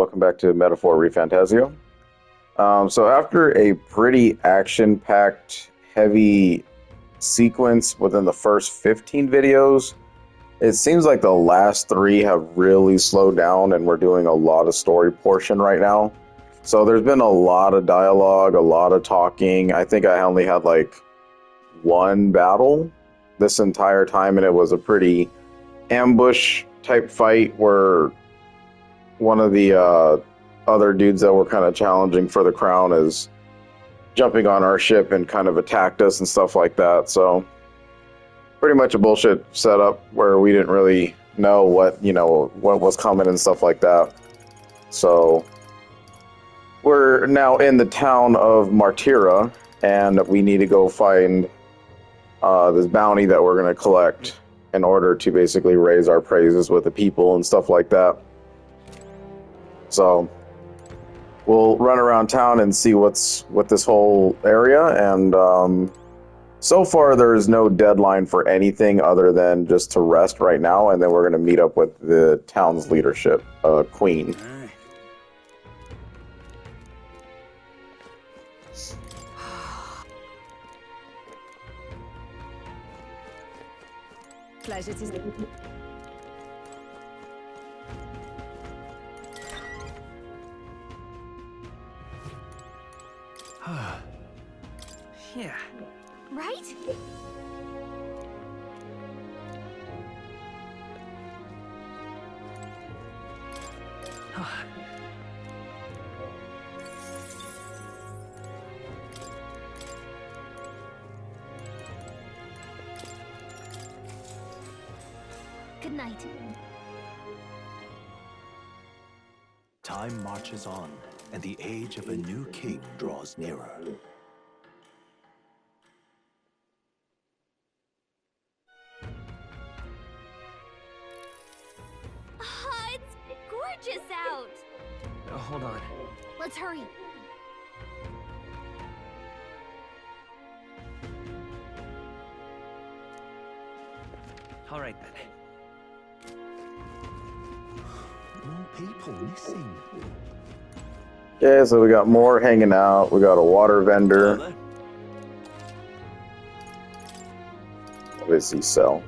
welcome back to Metaphor Refantazio. So after a pretty action-packed, heavy sequence within the first 15 videos, it seems like the last three have really slowed down and we're doing a lot of story portion right now. So there's been a lot of dialogue, a lot of talking. I think I only had like one battle this entire time, and it was a pretty ambush type fight where one of the other dudes that were kind of challenging for the crown is jumping on our ship and kind of attacked us and stuff like that. So pretty much a bullshit setup where we didn't really know what was coming and stuff like that. So we're now in the town of Martira, and we need to go find this bounty that we're going to collect in order to basically raise our praises with the people and stuff like that. So we'll run around town and see what's with this whole area, and so far there is no deadline for anything other than just to rest right now, and then we're going to meet up with the town's leadership, Queen. Pleasure to see you. Yeah. Right? Good night. Time marches on, and the age of a new king draws nearer. It's gorgeous out. Hold on. Let's hurry. All right then. More people missing. Okay, so we got more hanging out. We got a water vendor. Obviously sell.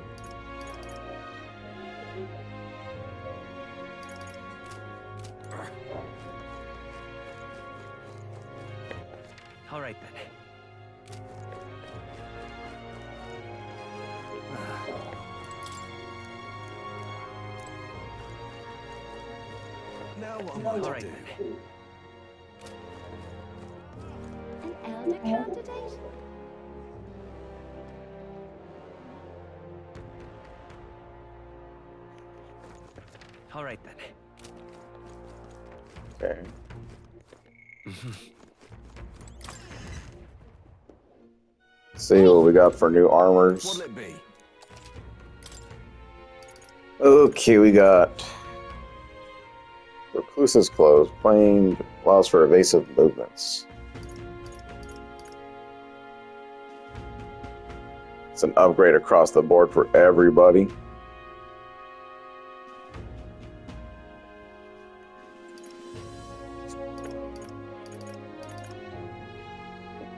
All right then. Now what All am I right to do? then. An elder candidate? All right then. Okay. See what we got for new armors. What'll it be? Okay, we got Recluse's clothes. Plain allows for evasive movements. It's an upgrade across the board for everybody.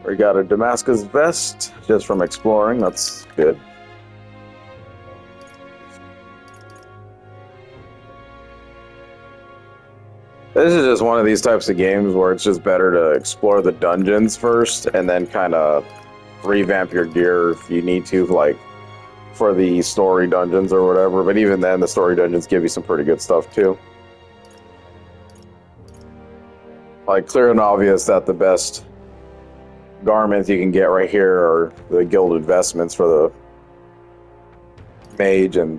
We got a Damascus vest just from exploring. That's good. This is just one of these types of games where it's just better to explore the dungeons first and then kind of revamp your gear if you need to, like for the story dungeons or whatever. But even then, the story dungeons give you some pretty good stuff too. Like, clear and obvious that the best garments you can get right here are the gilded vestments for the mage, and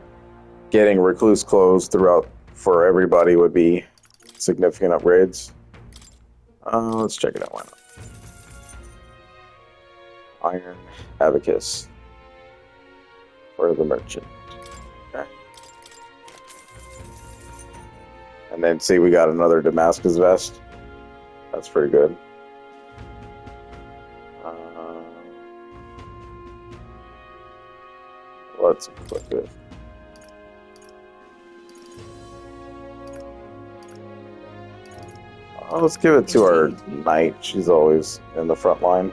getting recluse clothes throughout for everybody would be significant upgrades. Let's check it out. Why not? Iron abacus for the merchant. Okay. And then see, we got another Damascus vest. That's pretty good. Let's equip it. Oh, let's give it to our knight. She's always in the front line.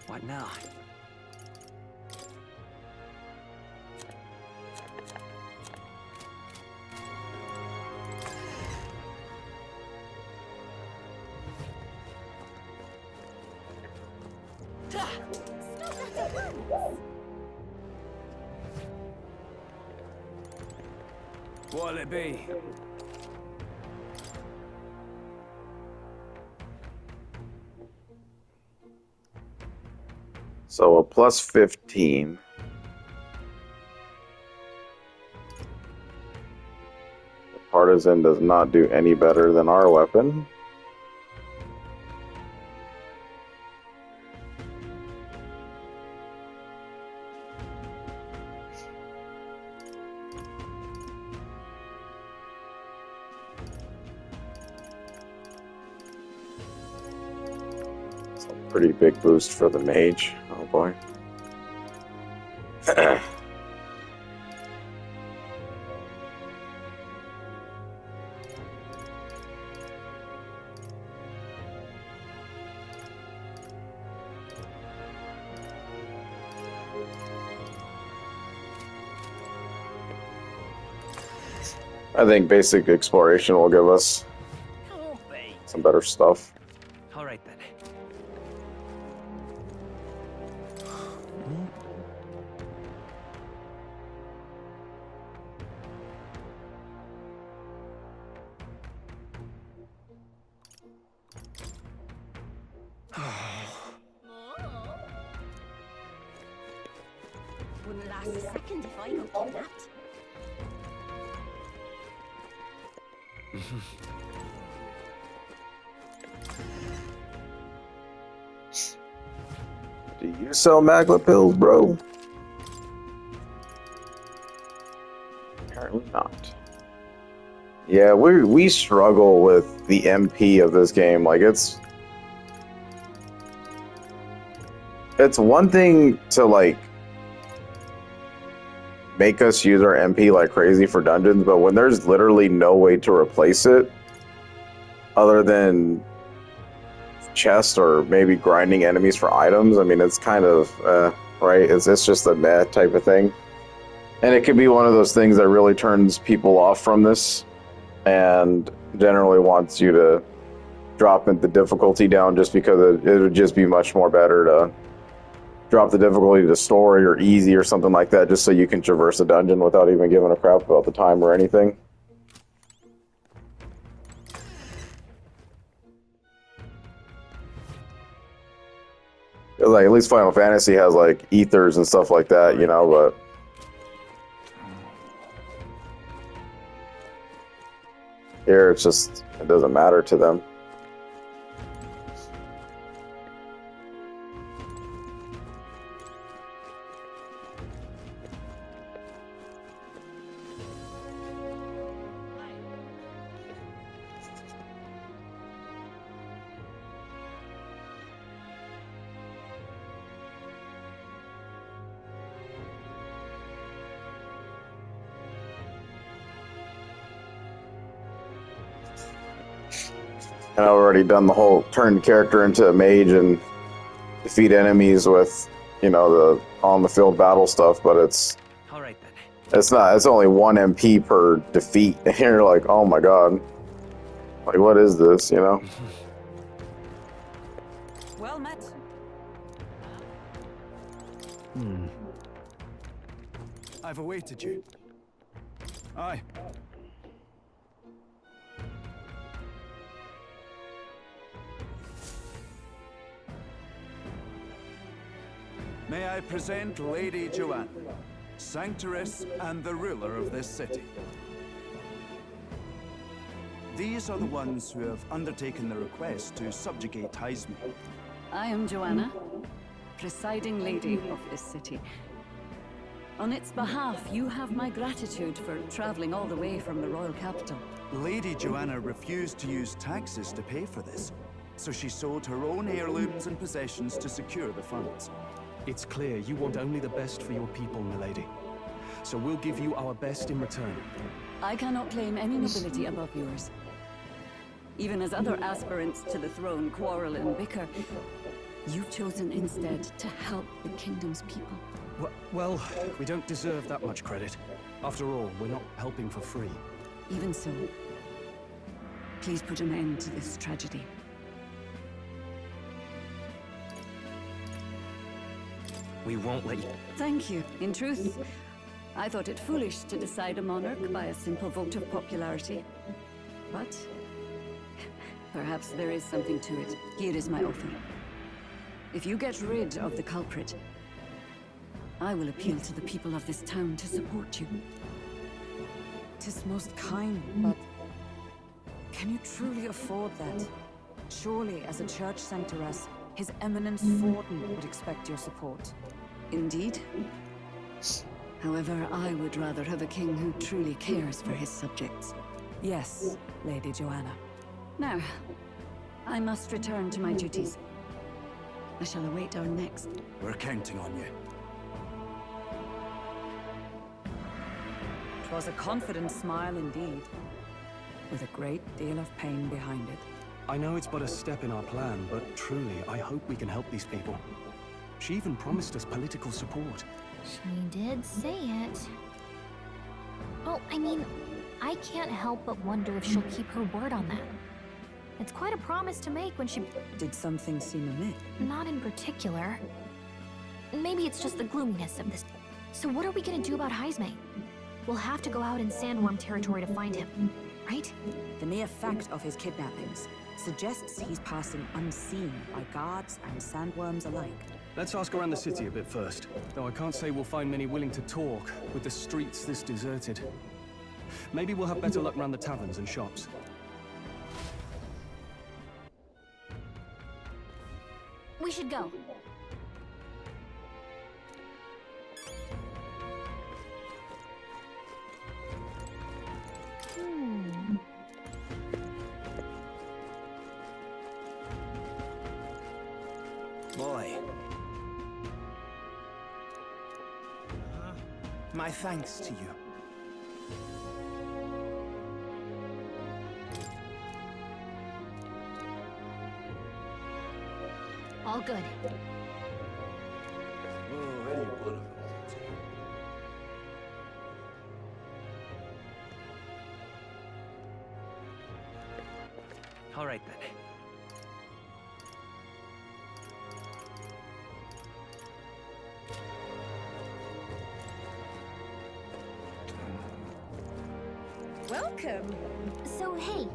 What now? What'll it be? So a plus 15. The partisan does not do any better than our weapon. Pretty big boost for the mage. Oh boy. I think basic exploration will give us some better stuff. All right then. Wouldn't last a second if I got kidnapped. Do you sell maglet pills, bro? Apparently not. Yeah, we struggle with the MP of this game. Like it's one thing to like make us use our MP like crazy for dungeons, but when there's literally no way to replace it other than chest or maybe grinding enemies for items, I mean, it's kind of right. It's just a meh type of thing, and it could be one of those things that really turns people off from this, and generally wants you to drop the difficulty down just because it would just be much more better to drop the difficulty to story or easy or something like that, just so you can traverse a dungeon without even giving a crap about the time or anything. Like at least Final Fantasy has like ethers and stuff like that, you know, but here it's just, it doesn't matter to them. And I've already done the whole turn character into a mage and defeat enemies with, you know, the on the field battle stuff, but it's All right then. it's only 1 MP per defeat, and you're like, oh my god, like what is this, you know? Well met. I've awaited you. Aye. May I present Lady Joanna, Sanctoress and the ruler of this city. These are the ones who have undertaken the request to subjugate Heisme. I am Joanna, presiding lady of this city. On its behalf, you have my gratitude for traveling all the way from the royal capital. Lady Joanna refused to use taxes to pay for this, so she sold her own heirlooms and possessions to secure the funds. It's clear you want only the best for your people, milady. So we'll give you our best in return. I cannot claim any nobility above yours. Even as other aspirants to the throne quarrel and bicker, you've chosen instead to help the kingdom's people. Well, we don't deserve that much credit. After all, we're not helping for free. Even so, please put an end to this tragedy. We won't let you... Thank you. In truth, I thought it foolish to decide a monarch by a simple vote of popularity. But perhaps there is something to it. Here is my offer. If you get rid of the culprit, I will appeal to the people of this town to support you. 'Tis most kind, but can you truly afford that? Surely, as a church sanctoress, His Eminence Forden would expect your support. Indeed. However, I would rather have a king who truly cares for his subjects. Yes, Lady Joanna. Now, I must return to my duties. I shall await our next. We're counting on you. 'Twas a confident smile indeed, with a great deal of pain behind it. I know it's but a step in our plan, but truly, I hope we can help these people. She even promised us political support. She did say it. Well, I mean, I can't help but wonder if she'll keep her word on that. It's quite a promise to make when she... Did something seem amiss? Not in particular. Maybe it's just the gloominess of this. So what are we gonna do about Heisme? We'll have to go out in Sandworm territory to find him, right? The mere fact of his kidnappings suggests he's passing unseen by guards and sandworms alike. Let's ask around the city a bit first. Though I can't say we'll find many willing to talk, with the streets this deserted. Maybe we'll have better luck around the taverns and shops. We should go. Boy. My thanks to you. All good. All right then. Welcome. So, hey.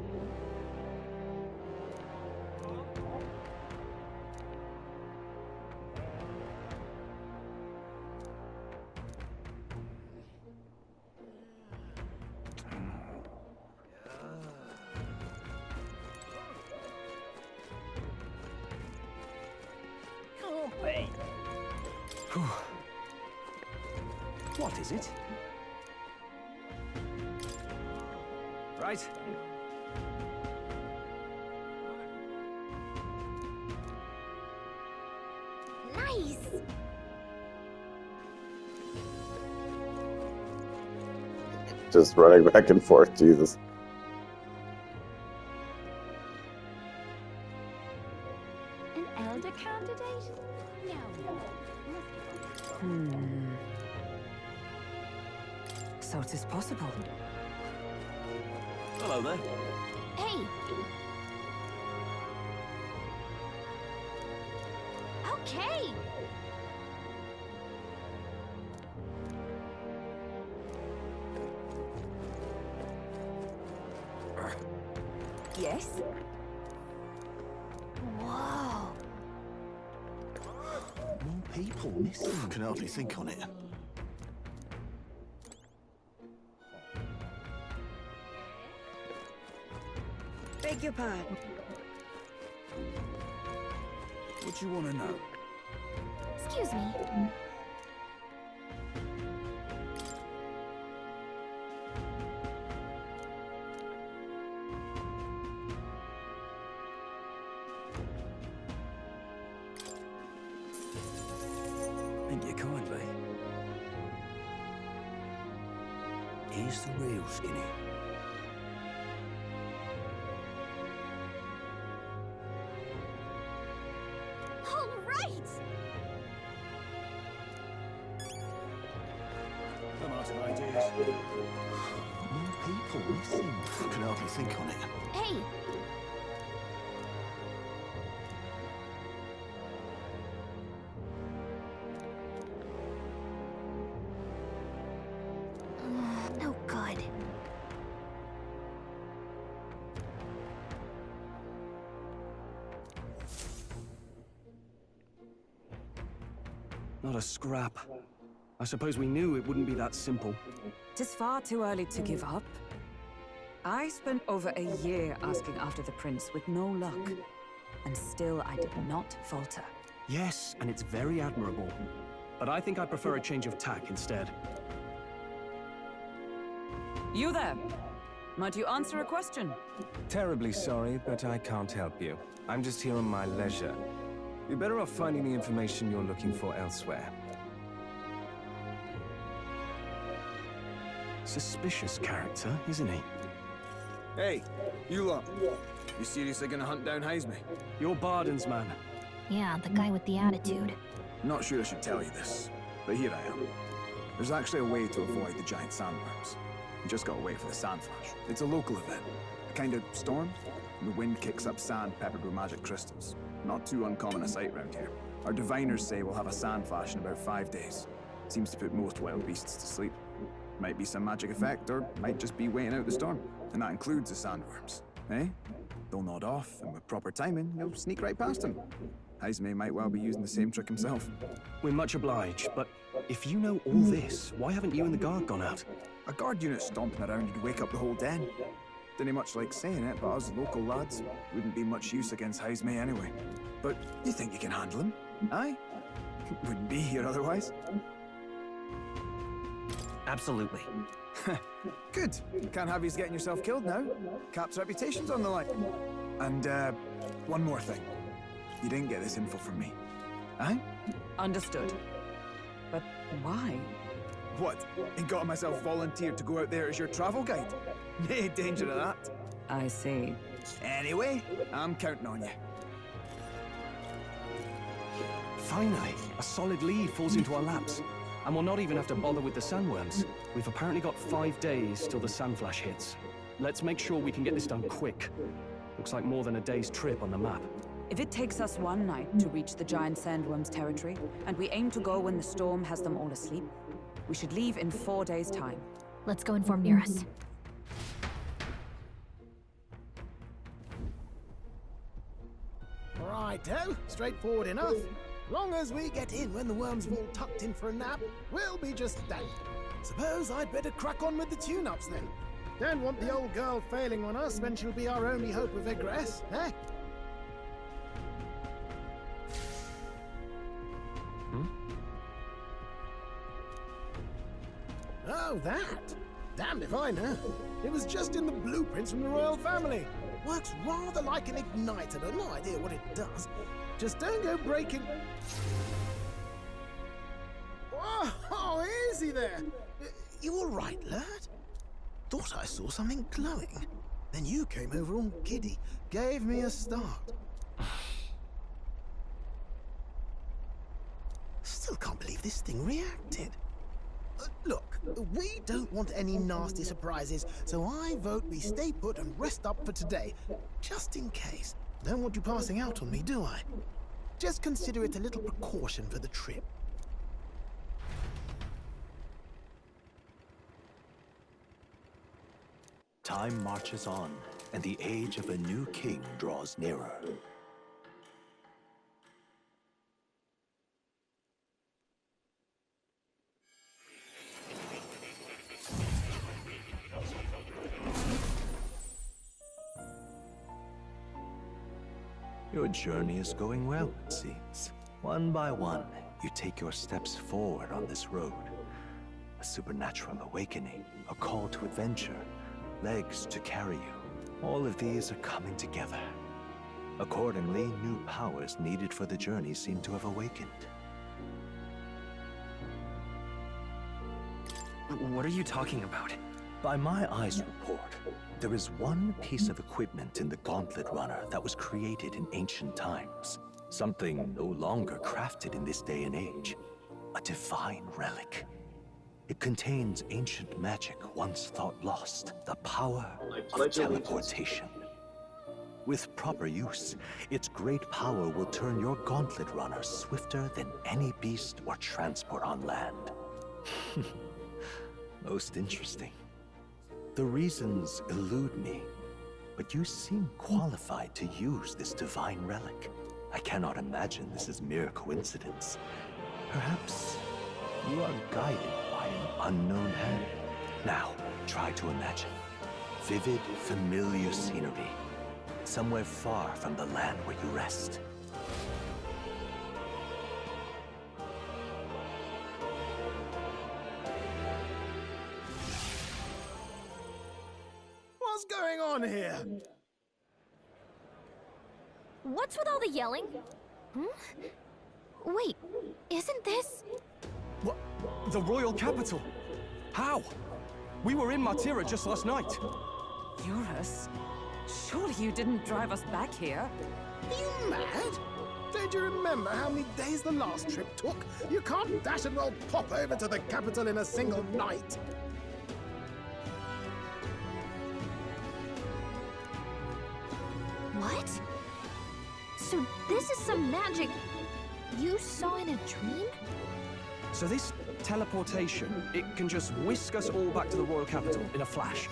What is it? Right. Nice! Just running back and forth, Jesus. An elder candidate? No. So it is possible. Hello there. Hey! Okay! Yes? Whoa! More people missing. Can hardly think on it. Beg your pardon. What do you want to know? Excuse me. Thank you kindly. Here's the real skinny. All right! I'm out of ideas. More people missing. I can hardly think on it. Hey! No good. Not a scrap. I suppose we knew it wouldn't be that simple. Tis far too early to give up. I spent over a year asking after the prince with no luck. And still I did not falter. Yes, and it's very admirable. But I think I prefer a change of tack instead. You there! Might you answer a question? Terribly sorry, but I can't help you. I'm just here on my leisure. You're better off finding the information you're looking for elsewhere. Suspicious character, isn't he? Hey, you lot. You seriously gonna hunt down Heisme? You're Barden's man. Yeah, the guy with the attitude. Not sure I should tell you this, but here I am. There's actually a way to avoid the giant sandworms. You just gotta wait for the sand flash. It's a local event. A kind of storm. The wind kicks up sand peppered with magic crystals. Not too uncommon a sight round here. Our diviners say we'll have a sand flash in about 5 days. Seems to put most wild beasts to sleep. Might be some magic effect, or might just be waiting out the storm. And that includes the sandworms. Eh? They'll nod off, and with proper timing, you'll sneak right past them. Heisme might well be using the same trick himself. We're much obliged, but if you know all this, why haven't you and the guard gone out? A guard unit stomping around would wake up the whole den. Didn't much like saying it, but us local lads wouldn't be much use against Heisme anyway. But you think you can handle him? Aye? Wouldn't be here otherwise. Absolutely. Good. Can't have you getting yourself killed now. Cap's reputation's on the line. And, one more thing. You didn't get this info from me. Aye? Understood. But why? What? Ain't got myself volunteered to go out there as your travel guide? Nae danger of that. I see. Anyway, I'm counting on you. Finally, a solid lead falls into our laps. And we'll not even have to bother with the sandworms. We've apparently got 5 days till the sandflash hits. Let's make sure we can get this done quick. Looks like more than a day's trip on the map. If it takes us one night to reach the giant sandworms' territory, and we aim to go when the storm has them all asleep, we should leave in 4 days' time. Let's go inform Nearest. Righto, straightforward enough. Long as we get in when the worms have all tucked in for a nap, we'll be just dandy. Suppose I'd better crack on with the tune-ups then. Don't want the old girl failing on us when she'll be our only hope of egress, eh? Oh, that? Damned if I know. It was just in the blueprints from the royal family. Works rather like an igniter, but no idea what it does. Just don't go breaking... Oh, easy there! You all right, lad? Thought I saw something glowing. Then you came over all giddy, gave me a start. Still can't believe this thing reacted. Look, we don't want any nasty surprises, so I vote we stay put and rest up for today, just in case. Don't want you passing out on me, do I? Just consider it a little precaution for the trip. Time marches on, and the age of a new king draws nearer. Your journey is going well, it seems. One by one, you take your steps forward on this road. A supernatural awakening, a call to adventure, legs to carry you. All of these are coming together. Accordingly, new powers needed for the journey seem to have awakened. What are you talking about? By my eyes report, there is one piece of equipment in the Gauntlet Runner that was created in ancient times. Something no longer crafted in this day and age. A divine relic. It contains ancient magic once thought lost. The power of teleportation. With proper use, its great power will turn your Gauntlet Runner swifter than any beast or transport on land. Most interesting. The reasons elude me, but you seem qualified to use this divine relic. I cannot imagine this is mere coincidence. Perhaps you are guided by an unknown hand. Now, try to imagine. Vivid, familiar scenery. Somewhere far from the land where you rest. What's going on here? What's with all the yelling? Hmm? Wait, isn't this... What? The royal capital? How? We were in Martira just last night. Eurus? Surely you didn't drive us back here? Are you mad? Don't you remember how many days the last trip took? You can't dash and roll pop over to the capital in a single night. What? So this is some magic you saw in a dream? So this teleportation, it can just whisk us all back to the royal capital in a flash.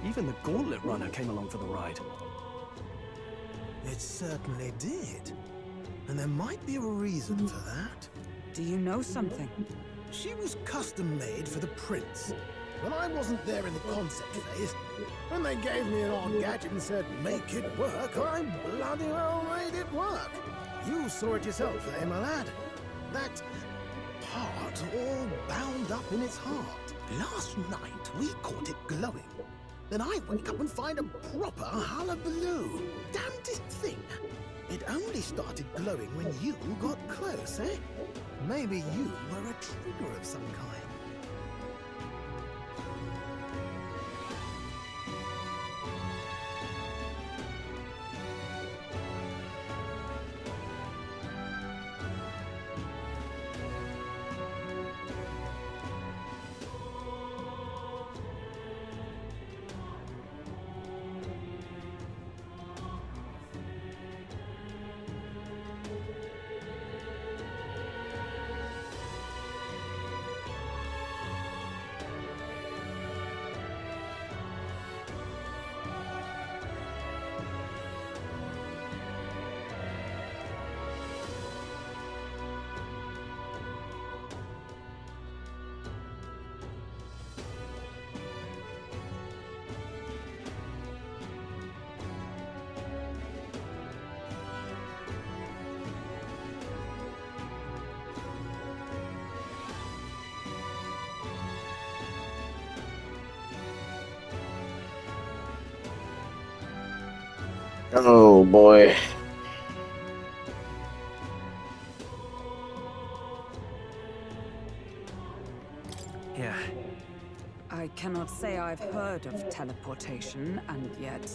Even the Gauntlet Runner came along for the ride. It certainly did. And there might be a reason for that. Do you know something? She was custom made for the prince. When I wasn't there in the concept phase, when they gave me an odd gadget and said, make it work, I bloody well made it work. You saw it yourself, eh, my lad? That part all bound up in its heart. Last night, we caught it glowing. Then I wake up and find a proper hullabaloo. Damnedest thing. It only started glowing when you got close, eh? Maybe you were a trigger of some kind. Oh boy. Yeah. I cannot say I've heard of teleportation, and yet...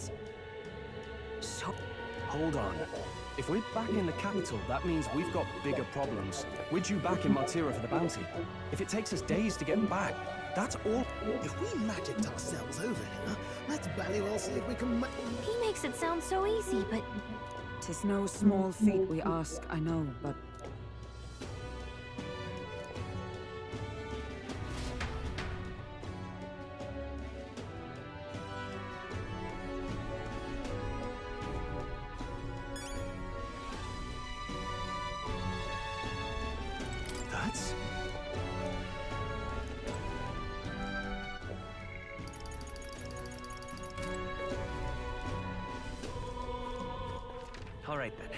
So... Hold on. If we're back in the capital, that means we've got bigger problems. We're due back in Martira for the bounty. If it takes us days to get back, that's all... If we magicked ourselves over here, let's ballywell see if we can He makes it sound so easy, but... 'Tis no small feat we ask, I know, but... That's... All right, then.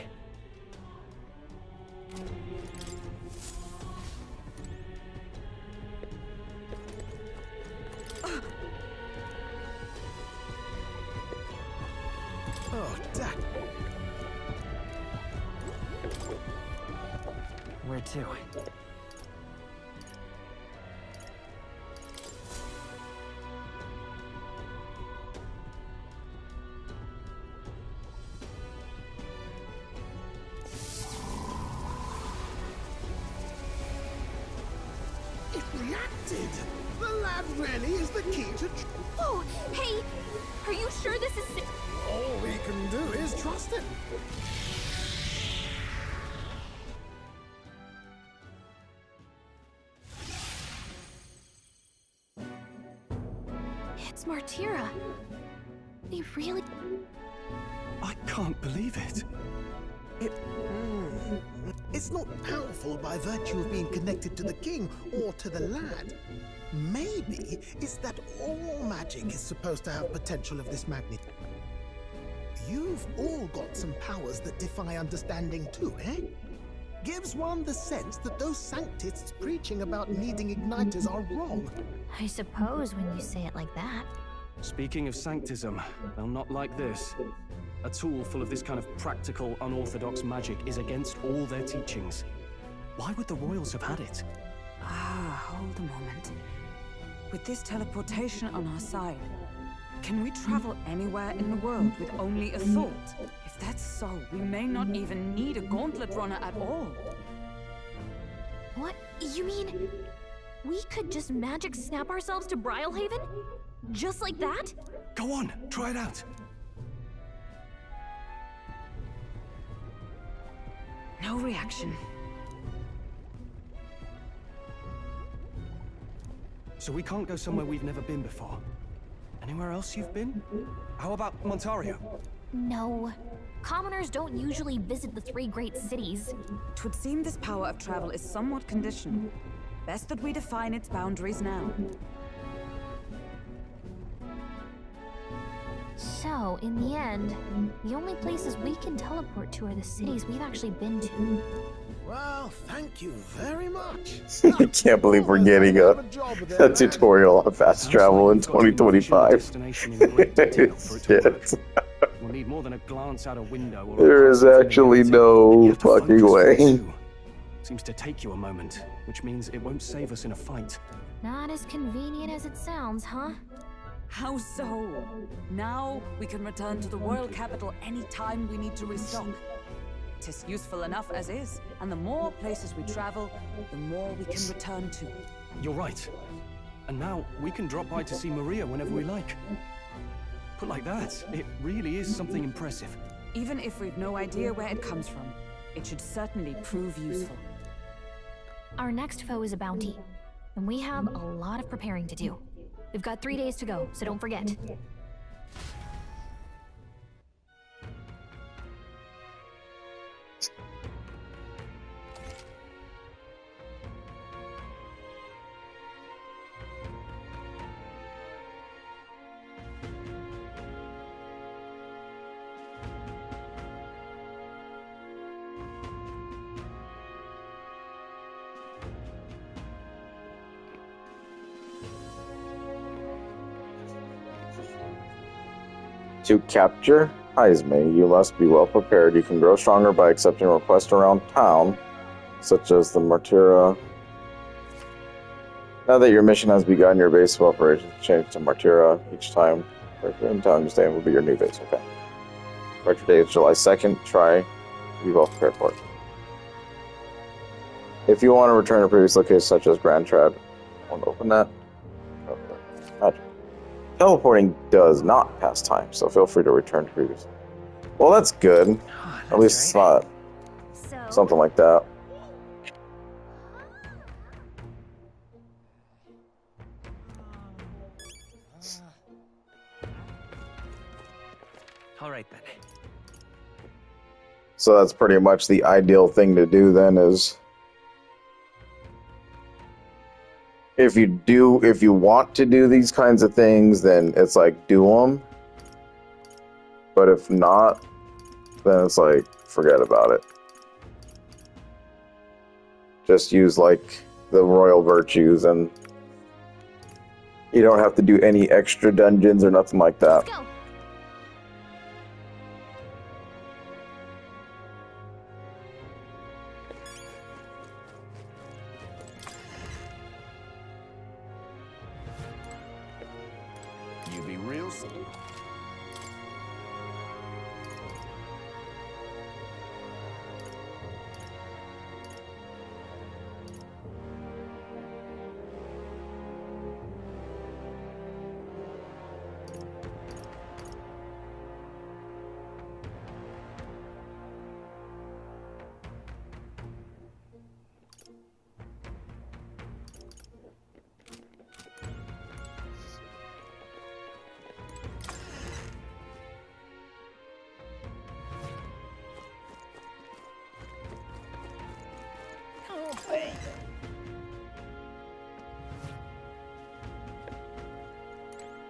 Oh, Dad. Where to? gutted. The lad really is the key to... Oh, hey! Are you sure this is... All we can do is trust him. It's Martira. They really... I can't believe it. It's not powerful by virtue of being connected to the king or to the lad. Maybe it's that all magic is supposed to have potential of this magnitude. You've all got some powers that defy understanding too, eh? Gives one the sense that those sanctists preaching about needing igniters are wrong. I suppose when you say it like that. Speaking of sanctism, they'll not like this. A tool full of this kind of practical, unorthodox magic is against all their teachings. Why would the royals have had it? Hold a moment. With this teleportation on our side, can we travel anywhere in the world with only a thought? If that's so, we may not even need a gauntlet runner at all. What? You mean... we could just magic snap ourselves to Brylehaven? Just like that? Go on, try it out. No reaction. So we can't go somewhere we've never been before. Anywhere else you've been? How about Montario? No. Commoners don't usually visit the 3 great cities. 'Twould seem this power of travel is somewhat conditional. Best that we define its boundaries now. So, in the end, the only places we can teleport to are the cities we've actually been to. Well, thank you very much. I can't believe we're getting a tutorial on fast travel in 2025. Shit. We'll need more than a glance out a window or There is actually no fucking way. Seems to take you a moment, which means it won't save us in a fight. Not as convenient as it sounds, huh? How so? Now we can return to the royal capital anytime we need to restock. 'Tis useful enough as is, and the more places we travel, the more we can return to. You're right. And now we can drop by to see Maria whenever we like. Put like that, it really is something impressive. Even if we've no idea where it comes from, it should certainly prove useful. Our next foe is a bounty, and we have a lot of preparing to do. We've got 3 days to go, so don't forget. To capture Heisme, you must be well prepared. You can grow stronger by accepting requests around town, such as the Martira. Now that your mission has begun, your base of operations change to Martira each time. In town you stay in will be your new base. Okay. Departure date is July 2nd. Try to be well prepared for it. If you want to return to previous locations such as Grand Trad, I want to open that. Magic. Teleporting does not pass time, so feel free to return to previous. Well, that's good. At least it's not something like that. All right then. So that's pretty much the ideal thing to do then is if you want to do these kinds of things, then it's like do them. But if not, then it's like forget about it. Just use like the royal virtues and you don't have to do any extra dungeons or nothing like that. Let's go. You be real.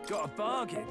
Got a bargain.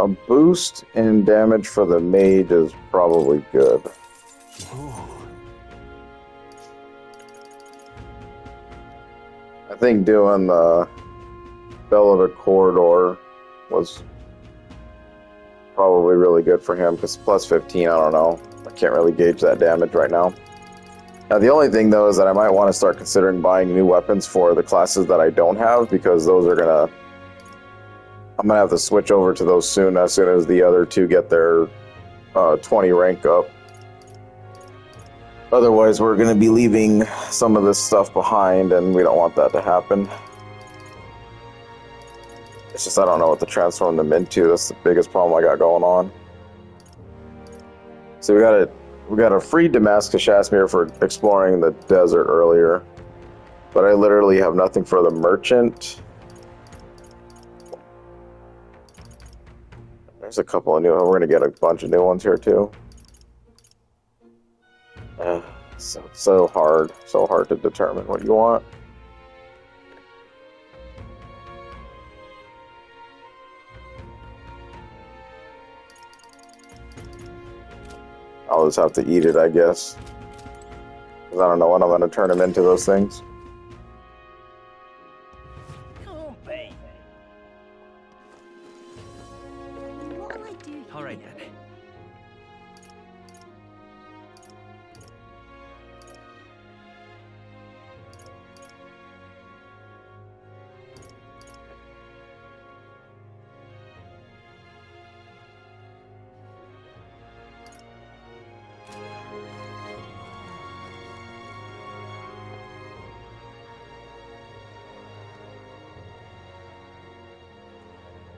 A boost in damage for the mage is probably good. I think doing the Bell of the Corridor was probably really good for him, because plus 15, I don't know. I can't really gauge that damage right now. Now, the only thing, though, is that I might want to start considering buying new weapons for the classes that I don't have, because those are going to... I'm going to have to switch over to those soon as the other two get their 20 rank up. Otherwise, we're going to be leaving some of this stuff behind, and we don't want that to happen. It's just I don't know what to transform them into. That's the biggest problem I got going on. So we got a free Damascus Shasmir for exploring the desert earlier, but I literally have nothing for the merchant. There's a couple of new. We're gonna get a bunch of new ones here too. So hard to determine what you want. I'll just have to eat it, I guess. 'Cause I don't know when I'm gonna turn them into those things. All right then.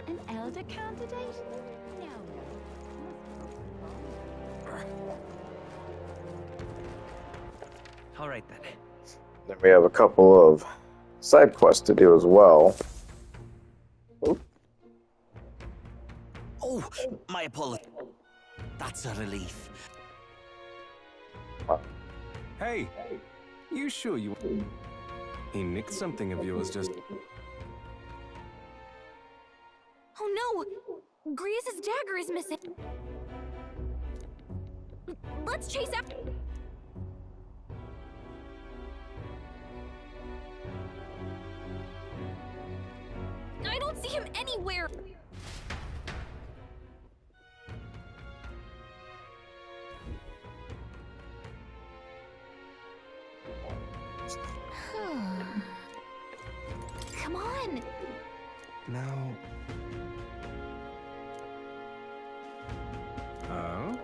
An elder candidate? No. All right then. Then we have a couple of side quests to do as well. Oop. Oh, my apologies. That's a relief. Hey, you sure you... He nicked something of yours just... Oh no! Griez's dagger is missing. Let's chase after... I don't see him anywhere! Come on! Now... Oh?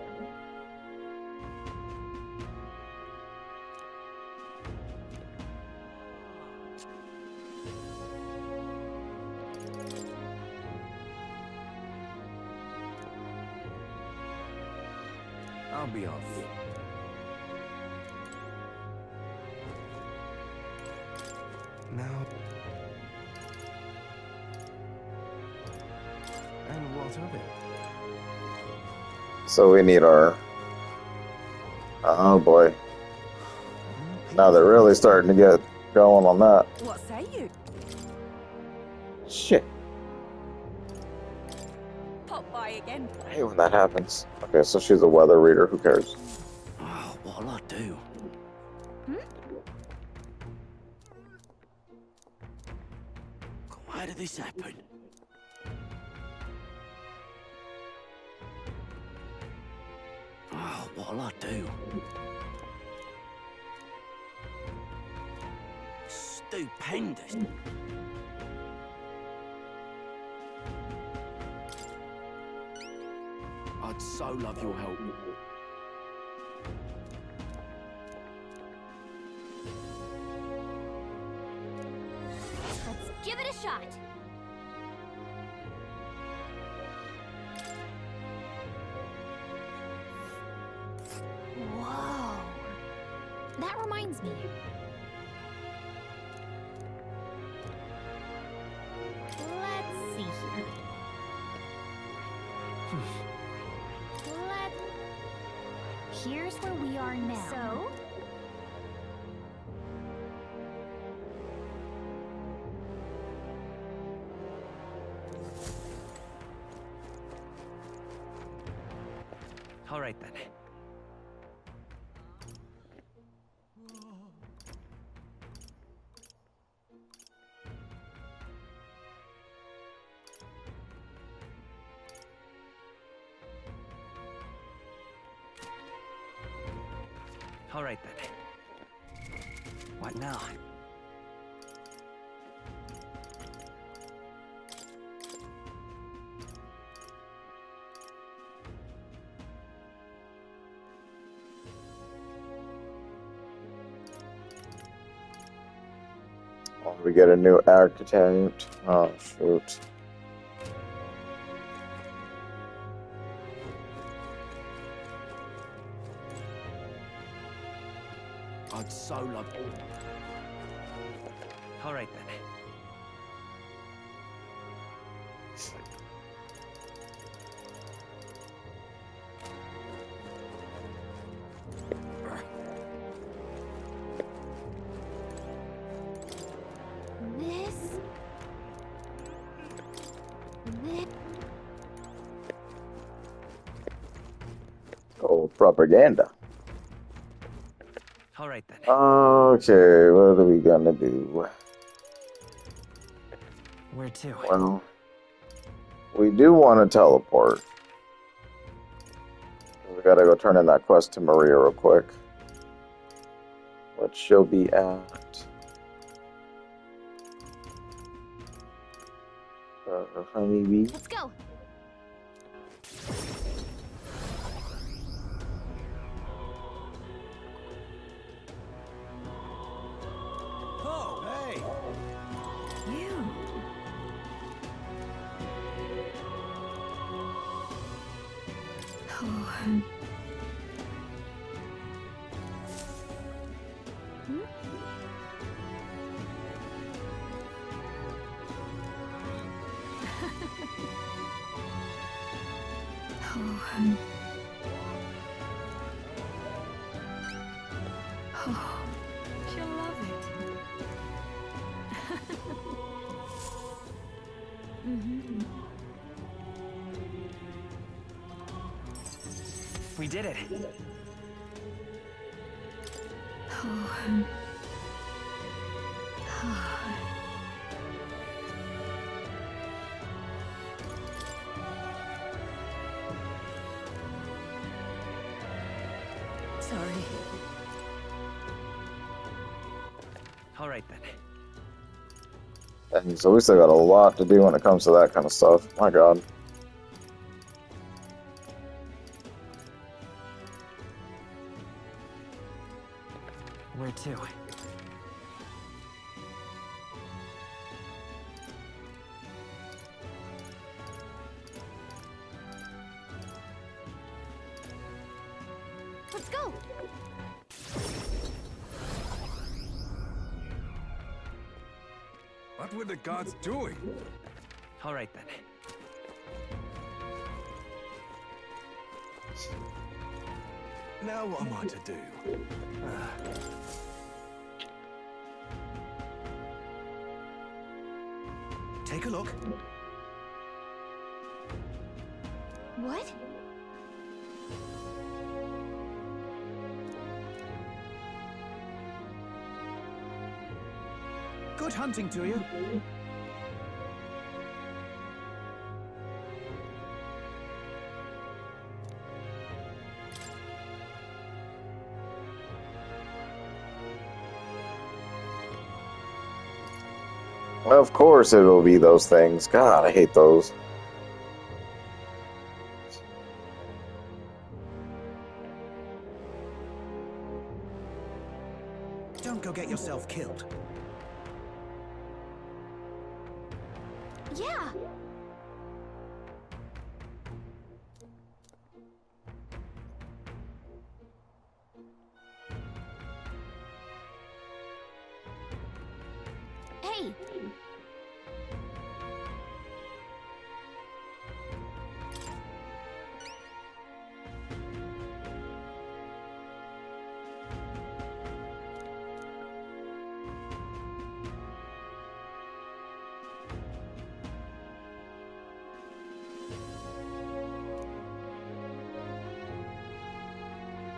I'll be off. Now... And what of it? So we need our... Oh boy. Now they're really starting to get going on that. What say you? Shit. Pop by again. I hate when that happens. Okay, so she's a weather reader. Who cares? Oh, what'll I do? How did this happen? Oh, what'll I do? Stupendous. I'd so love your help. Let's give it a shot. Whoa. That reminds me. Let's see here. Here's where we are now. So? All right then. All right then. What now? Oh, we get a new architect. Oh, shoot. I'd so love it. All right then. Oh, propaganda. All right then. Okay, what are we gonna do? Where to? Well, we do want to teleport. We gotta go turn in that quest to Maria real quick. What she'll be at. Honeybee. Let's go. Oh, hey! You. Oh. Oh. Oh. She'll love it. Mm-hmm. We did it. Oh. Sorry. All right then. And so we still got a lot to do when it comes to that kind of stuff. My God. Where to? Let's go. What were the gods doing? All right then. Now what am I to do? Take a look. What? Good hunting to you. Well, of course it will be those things. God, I hate those. Don't go get yourself killed. Yeah. Hey.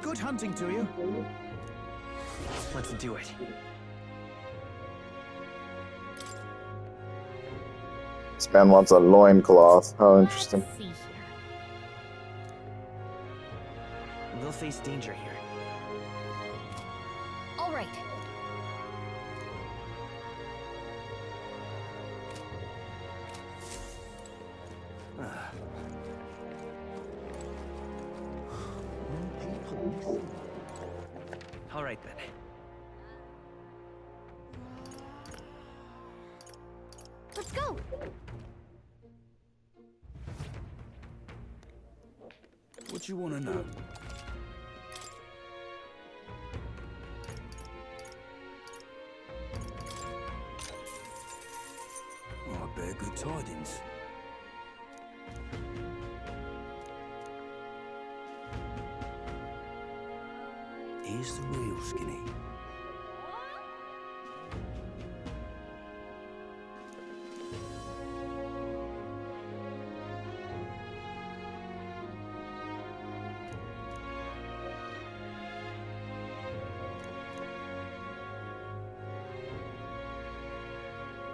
Good hunting to you. Let's do it. This man wants a loincloth. How interesting. Let's see here. We'll face danger here. All right. All right then. Let's go. What you want to know? Oh, I bear good tidings. Here's the real skinny.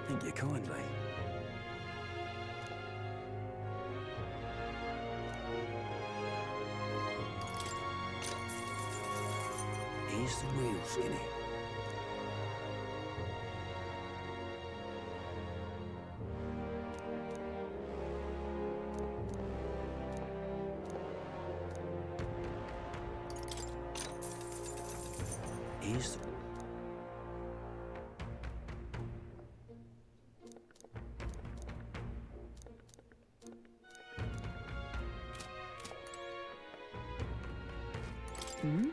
Thank you kindly. Here's the real skinny. Here's the... Hmm?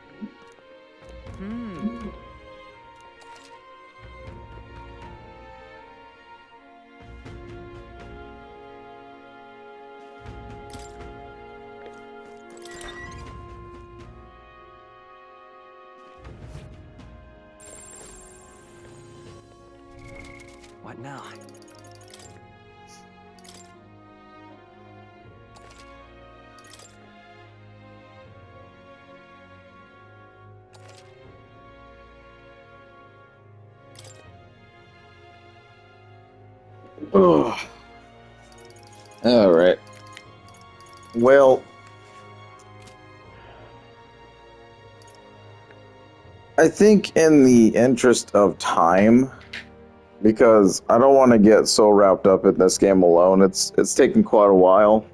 What now? Ugh. All right. Well, I think in the interest of time, because I don't want to get so wrapped up in this game alone. It's taken quite a while.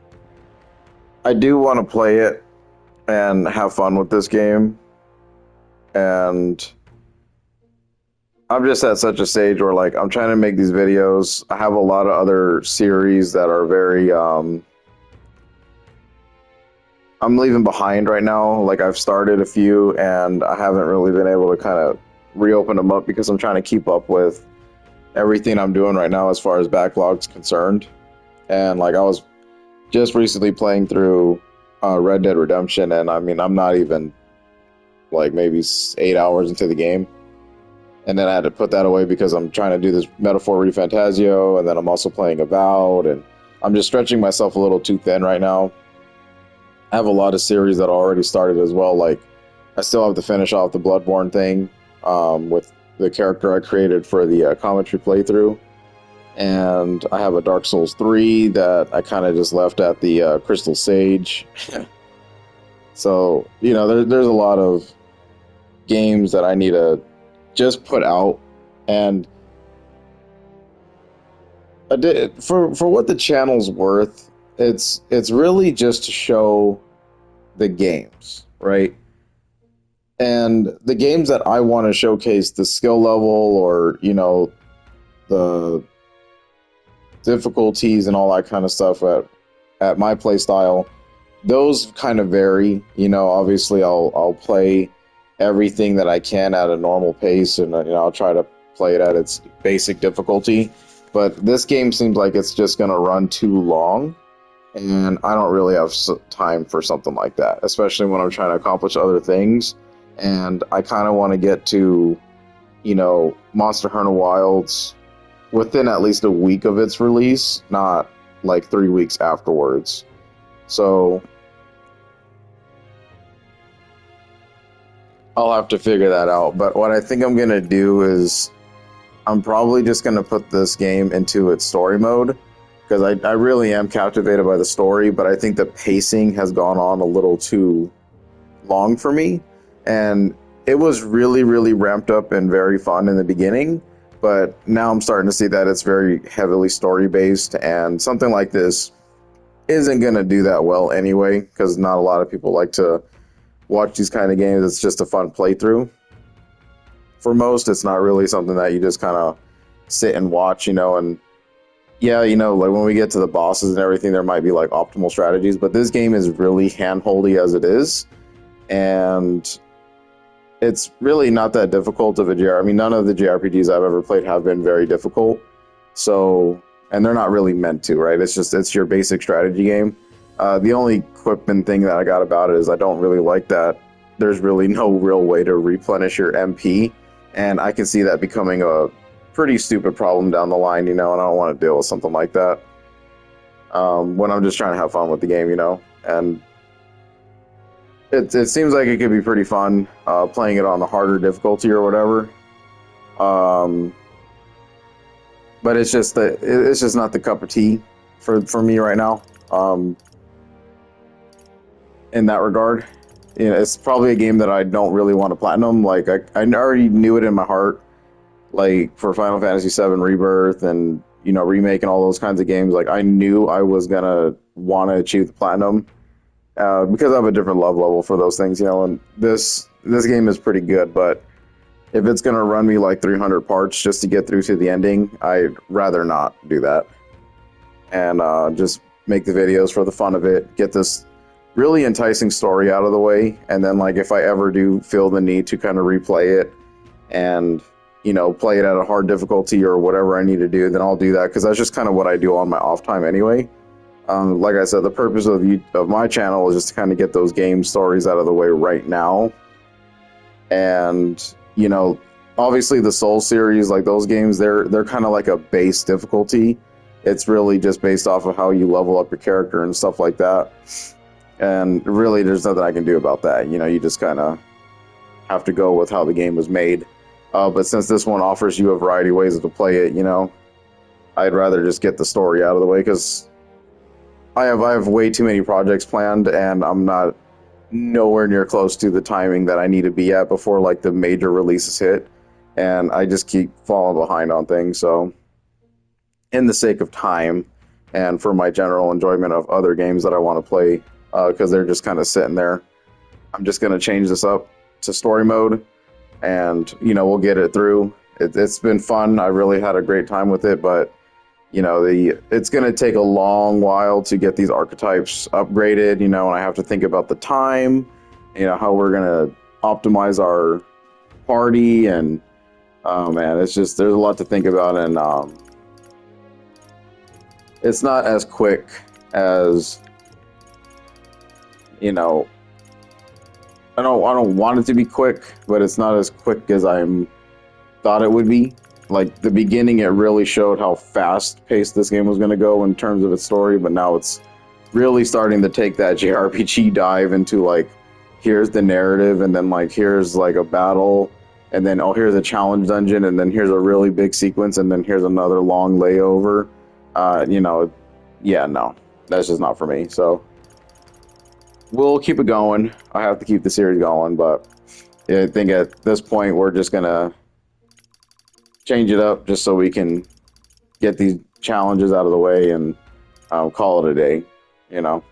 I do want to play it and have fun with this game. And I'm just at such a stage where, like, I'm trying to make these videos. I have a lot of other series that are very, I'm leaving behind right now. Like, I've started a few, and I haven't really been able to kind of reopen them up because I'm trying to keep up with everything I'm doing right now as far as backlog's concerned. And, like, I was just recently playing through Red Dead Redemption, and, I mean, I'm not even, like, maybe 8 hours into the game. And then I had to put that away because I'm trying to do this Metaphor Refantazio, and then I'm also playing Avowed, and I'm just stretching myself a little too thin right now. I have a lot of series that already started as well. Like, I still have to finish off the Bloodborne thing with the character I created for the commentary playthrough. And I have a Dark Souls 3 that I kind of just left at the Crystal Sage. So, you know, there's a lot of games that I need to just put out, and For what the channel's worth, it's really just to show the games, right? And the games that I want to showcase the skill level or, you know, the difficulties and all that kind of stuff at my play style, those kind of vary. You know, obviously I'll play everything that I can at a normal pace, and you know, I'll try to play it at its basic difficulty. But this game seems like it's just going to run too long, and I don't really have time for something like that, especially when I'm trying to accomplish other things. And I kind of want to get to, you know, Monster Hunter Wilds within at least a week of its release, not like 3 weeks afterwards. So I'll have to figure that out. But what I think I'm going to do is I'm probably just going to put this game into its story mode, because I really am captivated by the story, but I think the pacing has gone on a little too long for me. And it was really, really ramped up and very fun in the beginning, but now I'm starting to see that it's very heavily story-based, and something like this isn't going to do that well anyway, because not a lot of people like to watch these kind of games. It's just a fun playthrough. For most, it's not really something that you just kind of sit and watch, you know, and yeah, you know, like when we get to the bosses and everything, there might be like optimal strategies, but this game is really hand-holdy as it is, and it's really not that difficult of a JRPG. I mean, none of the JRPGs I've ever played have been very difficult. So, and they're not really meant to, right? It's your basic strategy game. The only equipment thing that I got about it is I don't really like that there's really no real way to replenish your MP. And I can see that becoming a pretty stupid problem down the line, you know, and I don't want to deal with something like that. When I'm just trying to have fun with the game, you know, and it seems like it could be pretty fun playing it on the harder difficulty or whatever. But it's just not the cup of tea for me right now. In that regard, you know, it's probably a game that I don't really want to platinum. Like I already knew it in my heart, like for Final Fantasy VII Rebirth and, you know, Remake and all those kinds of games. Like I knew I was gonna want to achieve the platinum. Because I have a different love level for those things, you know, and this game is pretty good, but if it's going to run me like 300 parts just to get through to the ending, I'd rather not do that. And just make the videos for the fun of it, get this really enticing story out of the way, and then like if I ever do feel the need to kind of replay it and, you know, play it at a hard difficulty or whatever I need to do, then I'll do that, because that's just kind of what I do on my off time anyway. Like I said, the purpose of my channel is just to kind of get those game stories out of the way right now. And, you know, obviously the Soul series, like those games, they're kind of like a base difficulty. It's really just based off of how you level up your character and stuff like that. And really, there's nothing I can do about that. You know, you just kind of have to go with how the game was made. But since this one offers you a variety of ways to play it, you know, I'd rather just get the story out of the way, because I have way too many projects planned, and I'm not nowhere near close to the timing that I need to be at before like the major releases hit, and I just keep falling behind on things. So, in the sake of time, and for my general enjoyment of other games that I want to play, because they're just kind of sitting there, I'm just going to change this up to story mode, and you know, we'll get it through. It's been fun. I really had a great time with it, but you know, it's going to take a long while to get these archetypes upgraded, you know, and I have to think about the time, you know, how we're going to optimize our party, and oh man, it's just, there's a lot to think about, and it's not as quick as, you know, I don't want it to be quick, but it's not as quick as thought it would be. Like the beginning, it really showed how fast-paced this game was going to go in terms of its story, but now it's really starting to take that JRPG dive into like, here's the narrative, and then like here's like a battle, and then oh, here's a challenge dungeon, and then here's a really big sequence, and then here's another long layover. You know, yeah, no, that's just not for me. So we'll keep it going. I have to keep the series going, but I think at this point we're just gonna change it up just so we can get these challenges out of the way and call it a day, you know.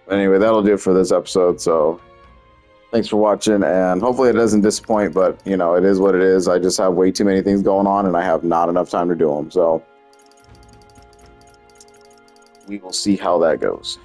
Anyway, that'll do it for this episode. So thanks for watching, and hopefully it doesn't disappoint, but you know, it is what it is. I just have way too many things going on and I have not enough time to do them. So we will see how that goes.